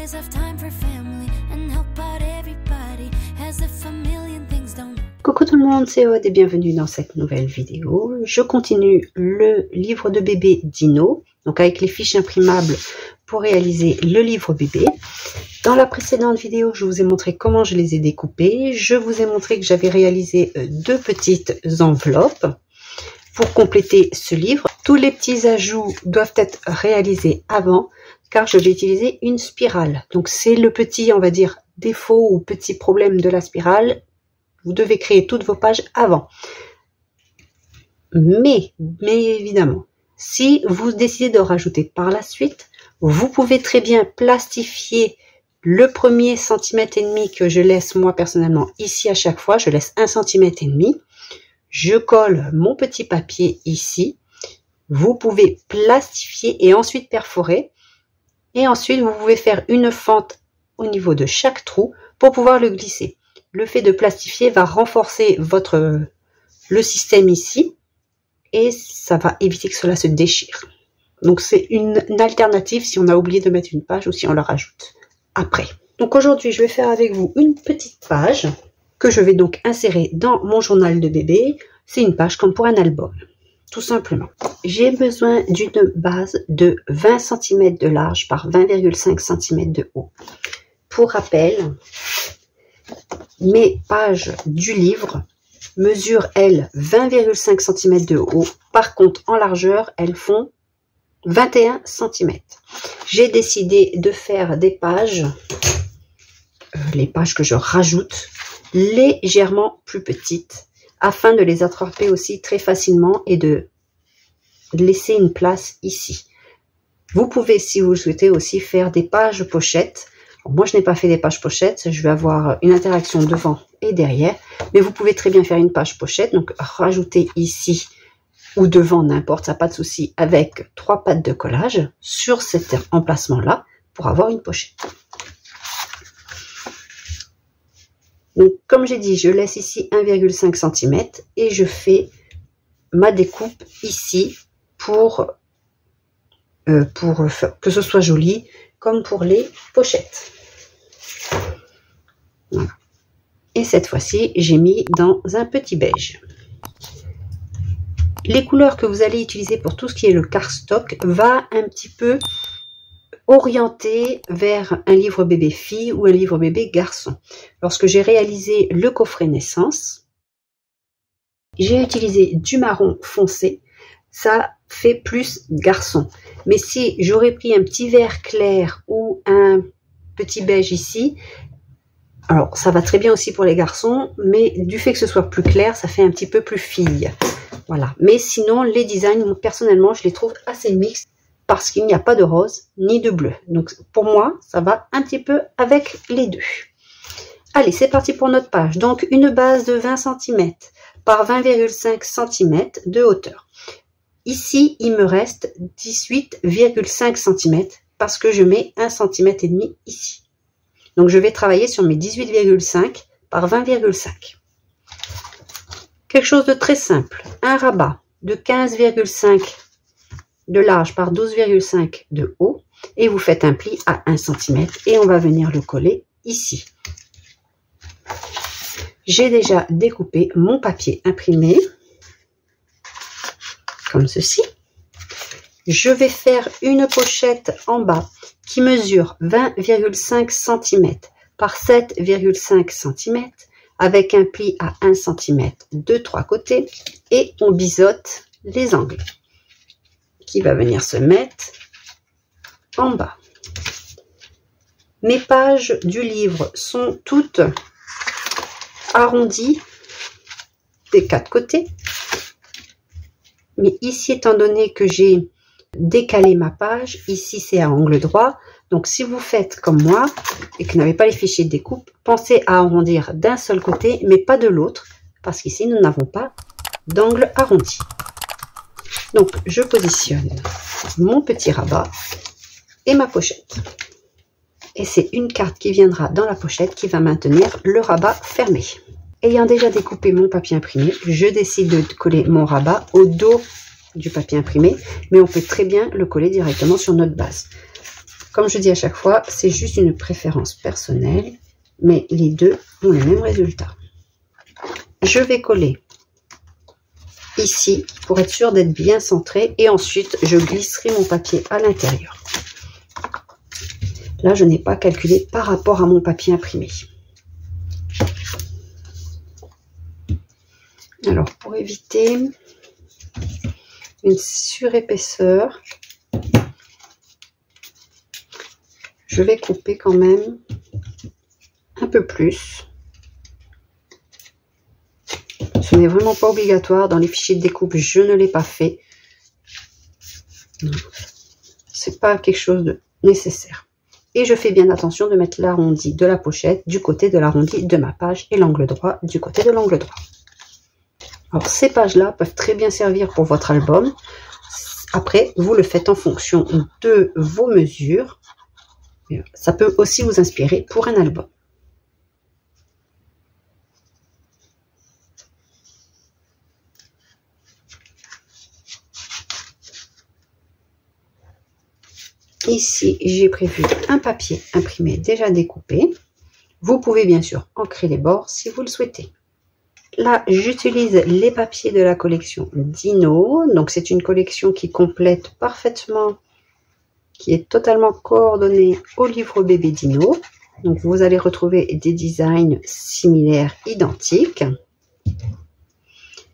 always have time for family and help out everybody as if a million things don't. Coucou tout le monde, c'est Aude et bienvenue dans cette nouvelle vidéo. Je continue le livre de bébé Dino, donc avec les fiches imprimables pour réaliser le livre bébé. Dans la précédente vidéo, je vous ai montré comment je les ai découpés. Je vous ai montré que j'avais réalisé deux petites enveloppes pour compléter ce livre. Tous les petits ajouts doivent être réalisés avant, car je vais utiliser une spirale. Donc c'est le petit, on va dire, défaut ou petit problème de la spirale. Vous devez créer toutes vos pages avant. Mais évidemment, si vous décidez de rajouter par la suite, vous pouvez très bien plastifier le premier centimètre et demi que je laisse moi personnellement ici à chaque fois. Je laisse 1,5 cm. Je colle mon petit papier ici. Vous pouvez plastifier et ensuite perforer. Et ensuite, vous pouvez faire une fente au niveau de chaque trou pour pouvoir le glisser. Le fait de plastifier va renforcer le système ici et ça va éviter que cela se déchire. Donc c'est une alternative si on a oublié de mettre une page ou si on la rajoute après. Donc aujourd'hui, je vais faire avec vous une petite page que je vais donc insérer dans mon journal de bébé. C'est une page comme pour un album, tout simplement. J'ai besoin d'une base de 20 cm de large par 20,5 cm de haut. Pour rappel, mes pages du livre mesurent, elles, 20,5 cm de haut. Par contre, en largeur, elles font 21 cm. J'ai décidé de faire des pages, les pages que je rajoute, légèrement plus petites, afin de les attraper aussi très facilement et de laisser une place ici. Vous pouvez, si vous le souhaitez, aussi faire des pages pochettes. Moi, je n'ai pas fait des pages pochettes, je vais avoir une interaction devant et derrière, mais vous pouvez très bien faire une page pochette, donc rajouter ici ou devant, n'importe, ça pas de souci, avec 3 pattes de collage sur cet emplacement-là pour avoir une pochette. Donc, comme j'ai dit, je laisse ici 1,5 cm et je fais ma découpe ici pour que ce soit joli, comme pour les pochettes. Voilà. Et cette fois-ci, j'ai mis dans un petit beige. Les couleurs que vous allez utiliser pour tout ce qui est le cardstock va un petit peu orienter vers un livre bébé fille ou un livre bébé garçon. Lorsque j'ai réalisé le coffret naissance, j'ai utilisé du marron foncé. Ça fait plus garçon. Mais si j'aurais pris un petit vert clair ou un petit beige ici, alors ça va très bien aussi pour les garçons, mais du fait que ce soit plus clair, ça fait un petit peu plus fille. Voilà. Mais sinon, les designs, personnellement, je les trouve assez mixtes parce qu'il n'y a pas de rose ni de bleu. Donc pour moi, ça va un petit peu avec les deux. Allez, c'est parti pour notre page. Donc une base de 20 cm par 20,5 cm de hauteur. Ici, il me reste 18,5 cm parce que je mets 1,5 cm ici. Donc, je vais travailler sur mes 18,5 par 20,5. Quelque chose de très simple. Un rabat de 15,5 de large par 12,5 de haut. Et vous faites un pli à 1 cm et on va venir le coller ici. J'ai déjà découpé mon papier imprimé. Comme ceci. Je vais faire une pochette en bas qui mesure 20,5 cm par 7,5 cm avec un pli à 1 cm de 3 côtés et on biseaute les angles qui va venir se mettre en bas. Mes pages du livre sont toutes arrondies des 4 côtés. Mais ici, étant donné que j'ai décalé ma page, ici c'est à angle droit. Donc si vous faites comme moi et que vous n'avez pas les fichiers de découpe, pensez à arrondir d'un seul côté, mais pas de l'autre, parce qu'ici nous n'avons pas d'angle arrondi. Donc je positionne mon petit rabat et ma pochette. Et c'est une carte qui viendra dans la pochette qui va maintenir le rabat fermé. Ayant déjà découpé mon papier imprimé, je décide de coller mon rabat au dos du papier imprimé, mais on peut très bien le coller directement sur notre base. Comme je dis à chaque fois, c'est juste une préférence personnelle, mais les deux ont le même résultat. Je vais coller ici pour être sûr d'être bien centré et ensuite je glisserai mon papier à l'intérieur. Là, je n'ai pas calculé par rapport à mon papier imprimé. Alors, pour éviter une surépaisseur, je vais couper quand même un peu plus. Ce n'est vraiment pas obligatoire. Dans les fichiers de découpe, je ne l'ai pas fait. C'est pas quelque chose de nécessaire. Et je fais bien attention de mettre l'arrondi de la pochette du côté de l'arrondi de ma page et l'angle droit du côté de l'angle droit. Alors ces pages-là peuvent très bien servir pour votre album. Après, vous le faites en fonction de vos mesures. Ça peut aussi vous inspirer pour un album. Ici, j'ai prévu un papier imprimé déjà découpé. Vous pouvez bien sûr ancrer les bords si vous le souhaitez. Là, j'utilise les papiers de la collection Dino. Donc, c'est une collection qui complète parfaitement, qui est totalement coordonnée au livre bébé Dino. Donc, vous allez retrouver des designs similaires, identiques.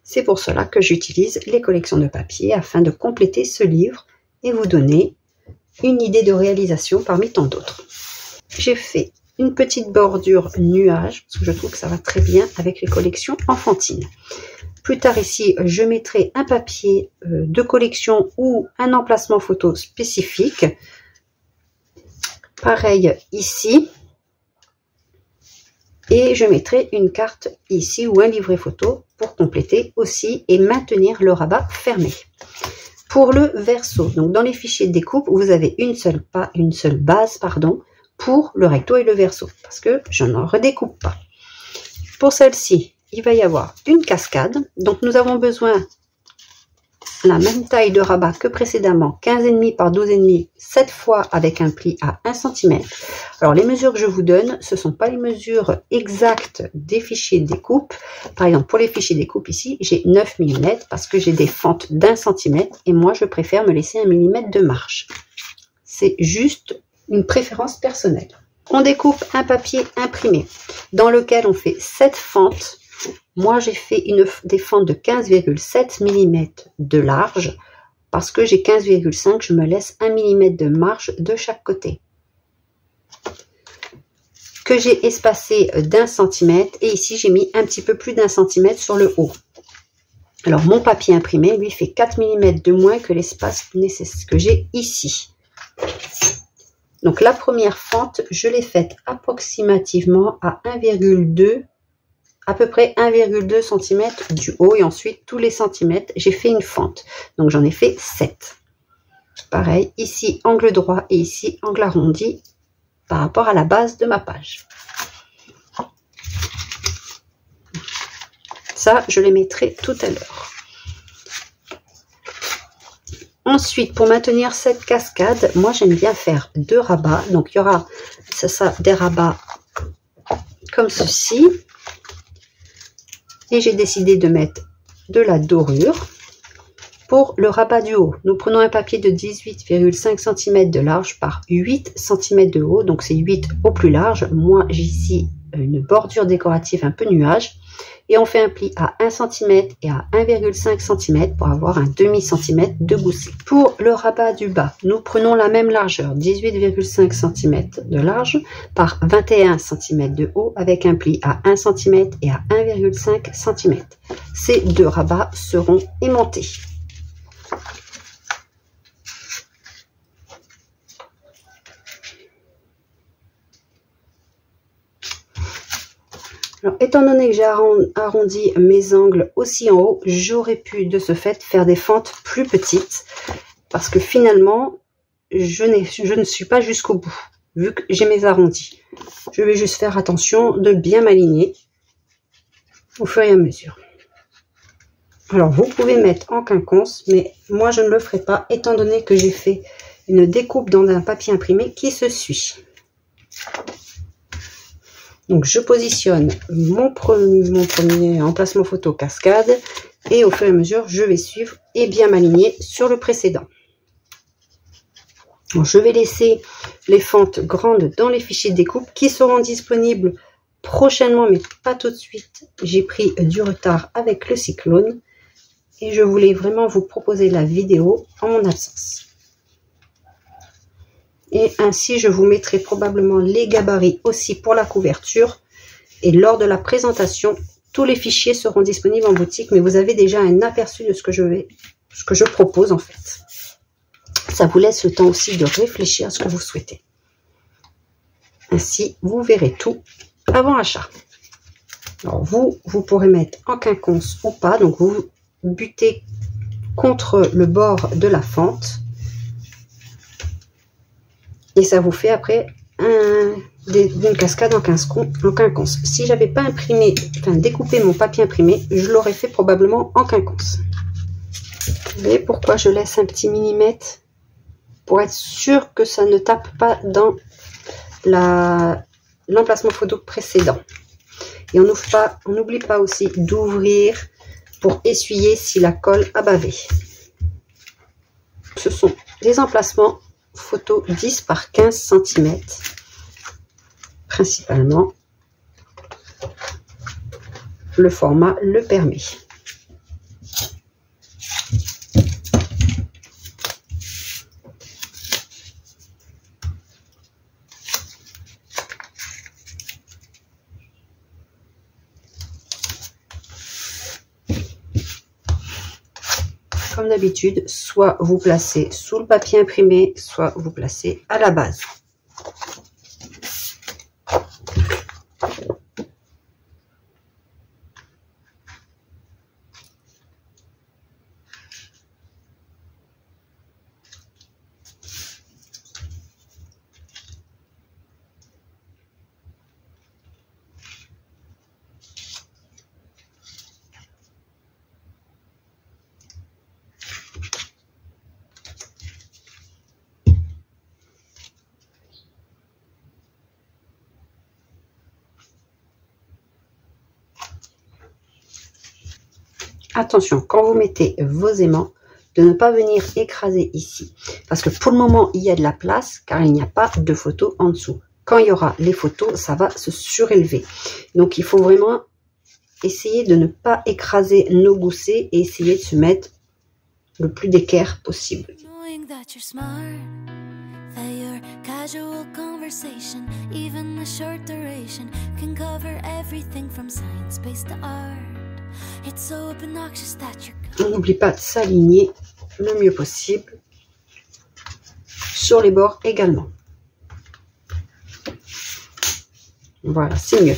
C'est pour cela que j'utilise les collections de papier afin de compléter ce livre et vous donner une idée de réalisation parmi tant d'autres. J'ai fait une petite bordure nuage parce que je trouve que ça va très bien avec les collections enfantines. Plus tard ici, je mettrai un papier de collection ou un emplacement photo spécifique. Pareil ici. Et je mettrai une carte ici ou un livret photo pour compléter aussi et maintenir le rabat fermé. Pour le verso, donc dans les fichiers de découpe, vous avez une seule base, pour le recto et le verso, parce que je n'en redécoupe pas. Pour celle-ci, il va y avoir une cascade, donc nous avons besoin la même taille de rabat que précédemment, 15,5 par 12,5, cette fois avec un pli à 1 cm. Alors les mesures que je vous donne, ce ne sont pas les mesures exactes des fichiers de découpe. Par exemple, pour les fichiers de découpe ici, j'ai 9 mm parce que j'ai des fentes d'1 cm et moi je préfère me laisser 1 mm de marge. C'est juste une préférence personnelle. On découpe un papier imprimé dans lequel on fait 7 fentes. Moi, j'ai fait des fentes de 15,7 mm de large parce que j'ai 15,5, je me laisse 1 mm de marge de chaque côté. Que j'ai espacé d'1 cm et ici, j'ai mis un petit peu plus d'1 cm sur le haut. Alors, mon papier imprimé, lui, fait 4 mm de moins que l'espace que j'ai ici. Donc, la première fente, je l'ai faite approximativement à 1,2 à peu près 1,2 cm du haut et ensuite tous les centimètres j'ai fait une fente, donc j'en ai fait 7. Pareil ici angle droit et ici angle arrondi par rapport à la base de ma page. Ça je les mettrai tout à l'heure. Ensuite, pour maintenir cette cascade, moi j'aime bien faire 2 rabats, donc il y aura des rabats comme ceci. Et j'ai décidé de mettre de la dorure. Pour le rabat du haut, nous prenons un papier de 18,5 cm de large par 8 cm de haut. Donc c'est 8 au plus large. Moi j'ai ici une bordure décorative un peu nuage. Et on fait un pli à 1 cm et à 1,5 cm pour avoir un demi-centimètre de gousset. Pour le rabat du bas, nous prenons la même largeur, 18,5 cm de large par 21 cm de haut avec un pli à 1 cm et à 1,5 cm. Ces 2 rabats seront aimantés. Alors, étant donné que j'ai arrondi mes angles aussi en haut, j'aurais pu de ce fait faire des fentes plus petites parce que finalement, je ne suis pas jusqu'au bout vu que j'ai mes arrondis. Je vais juste faire attention de bien m'aligner au fur et à mesure. Alors, vous pouvez mettre en quinconce, mais moi, je ne le ferai pas étant donné que j'ai fait une découpe dans un papier imprimé qui se suit. Donc je positionne mon premier emplacement photo cascade et au fur et à mesure je vais suivre et bien m'aligner sur le précédent. Donc, je vais laisser les fentes grandes dans les fichiers de découpe qui seront disponibles prochainement mais pas tout de suite. J'ai pris du retard avec le cyclone et je voulais vraiment vous proposer la vidéo en mon absence. Et ainsi, je vous mettrai probablement les gabarits aussi pour la couverture. Et lors de la présentation, tous les fichiers seront disponibles en boutique, mais vous avez déjà un aperçu de ce que je propose en fait. Ça vous laisse le temps aussi de réfléchir à ce que vous souhaitez. Ainsi, vous verrez tout avant achat. Alors vous pourrez mettre en quinconce ou pas. Donc vous butez contre le bord de la fente. Et ça vous fait après une cascade en quinconce. Si j'avais pas découpé mon papier imprimé, je l'aurais fait probablement en quinconce. Vous voyez pourquoi je laisse un petit millimètre pour être sûr que ça ne tape pas dans l'emplacement photo précédent. Et on n'oublie pas aussi d'ouvrir pour essuyer si la colle a bavé. Ce sont des emplacements photo 10 par 15 cm principalement. Le format le permet. Comme d'habitude, soit vous placez sous le papier imprimé, soit vous placez à la base. Attention, quand vous mettez vos aimants, de ne pas venir écraser ici. Parce que pour le moment, il y a de la place, car il n'y a pas de photos en dessous. Quand il y aura les photos, ça va se surélever. Donc, il faut vraiment essayer de ne pas écraser nos goussets et essayer de se mettre le plus d'équerre possible. Casual conversation, even a short duration, can cover everything from science-based to art. It's so obnoxious that you're... On n'oublie pas de s'aligner le mieux possible sur les bords également. Voilà, c'est mieux.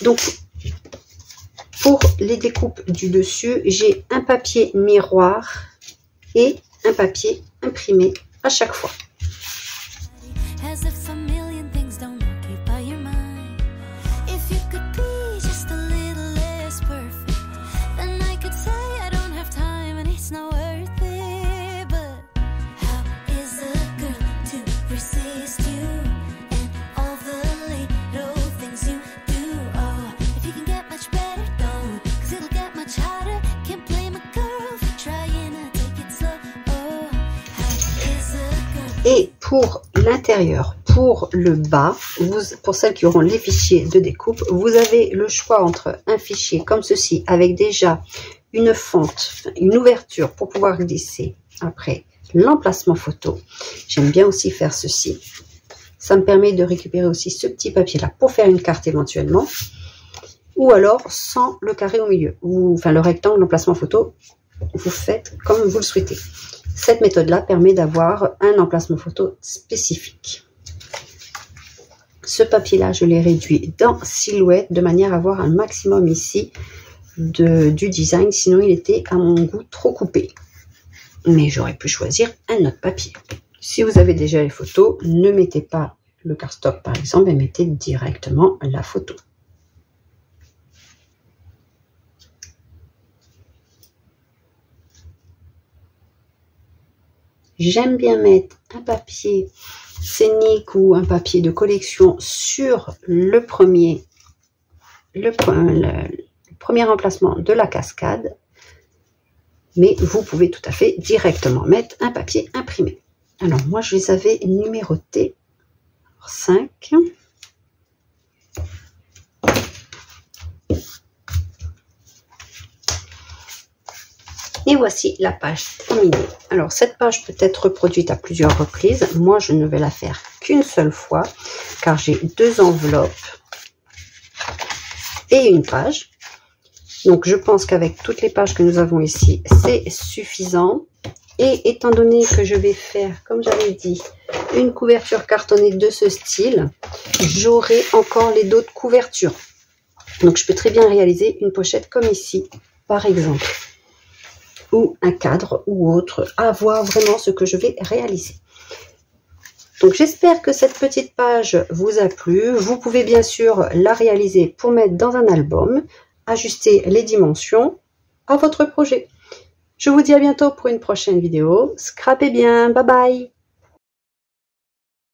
Donc, pour les découpes du dessus, j'ai un papier miroir et un papier imprimé à chaque fois. As if a million things don't occupy your mind. If you could be just a little less perfect, then I could say I don't have time and it's not worth it. But how is a girl to resist you and all the little things you do? Oh, if you can get much better, don't, 'cause it'll get much harder. Can't blame a girl for trying to take it slow. Oh, how is a girl... Et pour l'intérieur, pour le bas, pour celles qui auront les fichiers de découpe, vous avez le choix entre un fichier comme ceci avec déjà une fente, une ouverture pour pouvoir glisser après l'emplacement photo. J'aime bien aussi faire ceci. Ça me permet de récupérer aussi ce petit papier là pour faire une carte éventuellement. Ou alors sans le carré au milieu, enfin le rectangle, l'emplacement photo, vous faites comme vous le souhaitez. Cette méthode-là permet d'avoir un emplacement photo spécifique. Ce papier-là, je l'ai réduit dans silhouette de manière à avoir un maximum ici du design. Sinon, il était à mon goût trop coupé. Mais j'aurais pu choisir un autre papier. Si vous avez déjà les photos, ne mettez pas le cardstock par exemple, mais mettez directement la photo. J'aime bien mettre un papier scénique ou un papier de collection sur le premier emplacement de la cascade, mais vous pouvez tout à fait directement mettre un papier imprimé. Alors moi je les avais numérotés 5. Et voici la page terminée. Alors cette page peut être reproduite à plusieurs reprises. Moi je ne vais la faire qu'une seule fois car j'ai 2 enveloppes et une page. Donc je pense qu'avec toutes les pages que nous avons ici, c'est suffisant. Et étant donné que je vais faire, comme j'avais dit, une couverture cartonnée de ce style, j'aurai encore les d'autres couvertures. Donc je peux très bien réaliser une pochette comme ici, par exemple. Ou un cadre ou autre, à voir vraiment ce que je vais réaliser. Donc j'espère que cette petite page vous a plu. Vous pouvez bien sûr la réaliser pour mettre dans un album, ajuster les dimensions à votre projet. Je vous dis à bientôt pour une prochaine vidéo. Scrapez bien, bye bye!